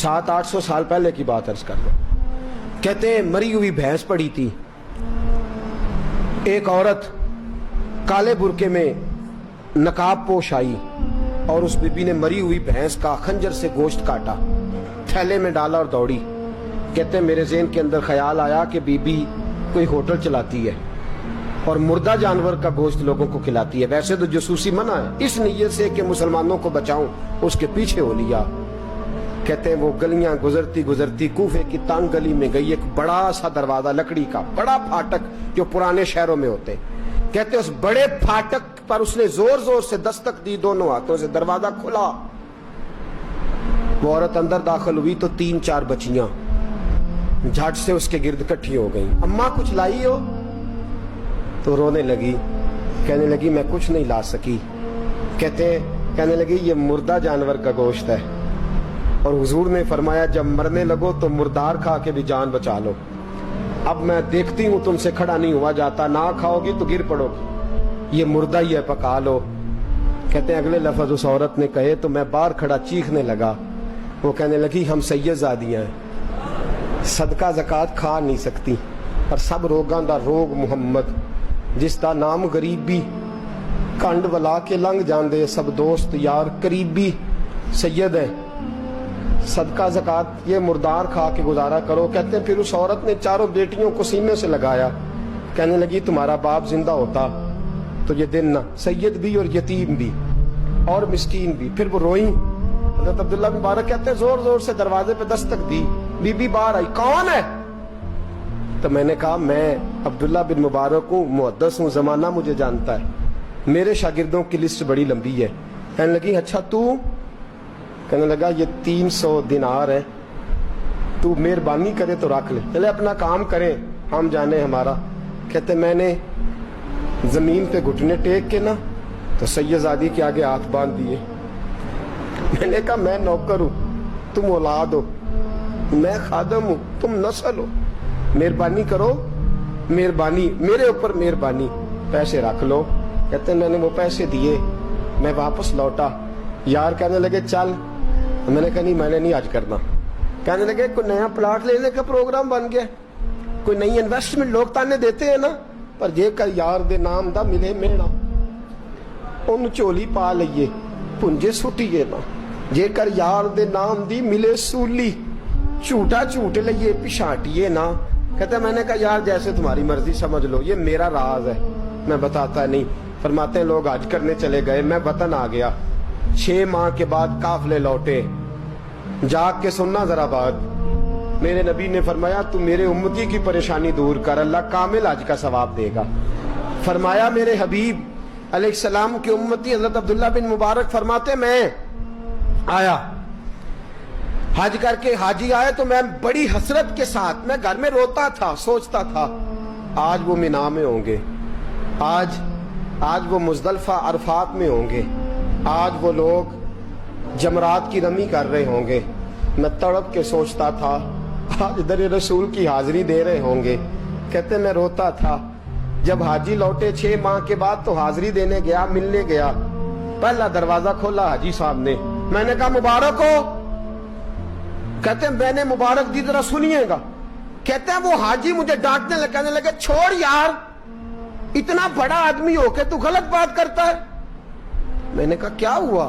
700-800 साल पहले की बात अर्ज कर लो। कहते हैं मरी हुई भैंस पड़ी थी, एक औरत काले बुरके में नकाब पोश आई और उस बीबी ने मरी हुई भैंस का खंजर से गोश्त काटा, थैले में डाला और दौड़ी। कहते हैं मेरे ज़हन के अंदर ख्याल आया कि बीबी कोई होटल चलाती है और मुर्दा जानवर का गोश्त लोगों को खिलाती है। वैसे तो जासूसी मना है, इस नीयत से कि मुसलमानों को बचाऊं उसके पीछे हो लिया। कहते हैं वो गलियां गुजरती गुजरती कूफे की तंग गली में गई, एक बड़ा सा दरवाजा लकड़ी का, बड़ा फाटक जो पुराने शहरों में होते। कहते उस बड़े फाटक पर उसने जोर जोर से दस्तक दी, दोनों हाथों से दरवाजा खुला। वो औरत अंदर दाखिल हुई तो 3-4 बच्चियां झट से उसके गिर्द इकट्ठी हो गई। अम्मा कुछ लाई हो? तो रोने लगी, कहने लगी मैं कुछ नहीं ला सकी। कहने लगी ये मुर्दा जानवर का गोश्त है और हुजूर ने फरमाया जब मरने लगो तो मुर्दार खा के भी जान बचा लो। अब मैं देखती हूं तुमसे खड़ा नहीं हुआ जाता, ना खाओगी तो गिर पड़ोगी, ये मुर्दा ही है, पका लो। कहते हैं अगले लफ्ज उस औरत ने कहे तो मैं बाहर खड़ा चीखने लगा। वो कहने लगी हम सैयदजादियां हैं, सदका ज़कात खा नहीं सकती, पर सब रोगां दा रोग मुहम्मद, जिसका नाम गरीबी, कंड वला के लंघ जांदे सब दोस्त यार करीबी सैयद है, सदका ज़कात ये मुर्दार खा के गुजारा करो। कहते हैं फिर उस औरत ने चारों बेटियों को सीने से लगाया, कहने लगी तुम्हारा बाप जिंदा होता तो ये दिन ना सैयद भी और यतीम भी और मिस्कीन भी। फिर वो रोई। हज़रत अब्दुल्ला बिन मुबारक कहते हैं जोर जोर से दरवाजे पे दस्तक दी, बीबी बाहर आई, कौन है? तो मैंने कहा मैं अब्दुल्ला बिन मुबारक हूँ, मुहद्दिस हूँ, जमाना मुझे जानता है, मेरे शागिर्दों की लिस्ट बड़ी लंबी है। कहने लगी अच्छा तू? कहने लगा ये 300 दिनार है, तू मेहरबानी करे तो रख ले, चले अपना काम करें हम जाने हमारा। कहते मैंने जमीन पे घुटने टेक के ना तो सैयदजादी के आगे हाथ बांध दिए। मैंने कहा मैं नौकर हूं, तुम औलाद हो, मैं खादम हूं, तुम नस्ल हो, मेहरबानी करो, मेहरबानी मेरे ऊपर मेहरबानी, पैसे रख लो। कहते मैंने वो पैसे दिए, मैं वापस लौटा। यार कहने लगे चल, मैंने कहा नहीं मैंने नहीं आज करना। कहने लगे कोई नया प्लाट लेने का प्रोग्राम बन गया, कोई नई इन्वेस्टमेंट, लोग ताने देते हैं ना, पर जेकर यार दे नाम दा मिले मेड़ा उन झोली पा लइए पुंजे सुटिए ना, जेकर यार दे नाम दी मिले सूली झूठा झूठ लइए पिछाटिए ना। कहते मैंने कहा यार जैसे तुम्हारी मर्जी समझ लो, ये मेरा राज है, मैं बताता नहीं। फरमाते हैं लोग हज करने चले गए, मैं वतन आ गया, 6 माह के बाद काफले लौटे, जाग के सुनना जरा बात, मेरे नबी ने फरमाया तू मेरे उम्मती की परेशानी दूर कर, अल्लाह कामिल हज का सवाब देगा। फरमाया मेरे हबीब अलैहिस्सलाम की उम्मती हजरत अब्दुल्ला बिन मुबारक फरमाते मैं आया हज करके, हाजी आए तो मैं बड़ी हसरत के साथ, मैं घर में रोता था, सोचता था आज वो मिना में होंगे, आज वो मुज़दलिफा अरफात में होंगे, आज वो लोग जमरात की रमी कर रहे होंगे। मैं तड़प के सोचता था आज दर रसूल की हाजिरी दे रहे होंगे। कहते मैं रोता था। जब हाजी लौटे 6 माह के बाद तो हाजिरी देने गया, मिलने गया, पहला दरवाजा खोला हाजी साहब ने, मैंने कहा मुबारक हो? कहते मैंने मुबारक दी, जरा सुनिएगा। कहते हैं वो हाजी मुझे डांटने लगे, कहने लगे छोड़ यार, इतना बड़ा आदमी हो के तू गलत बात करता है। मैंने कहा क्या हुआ?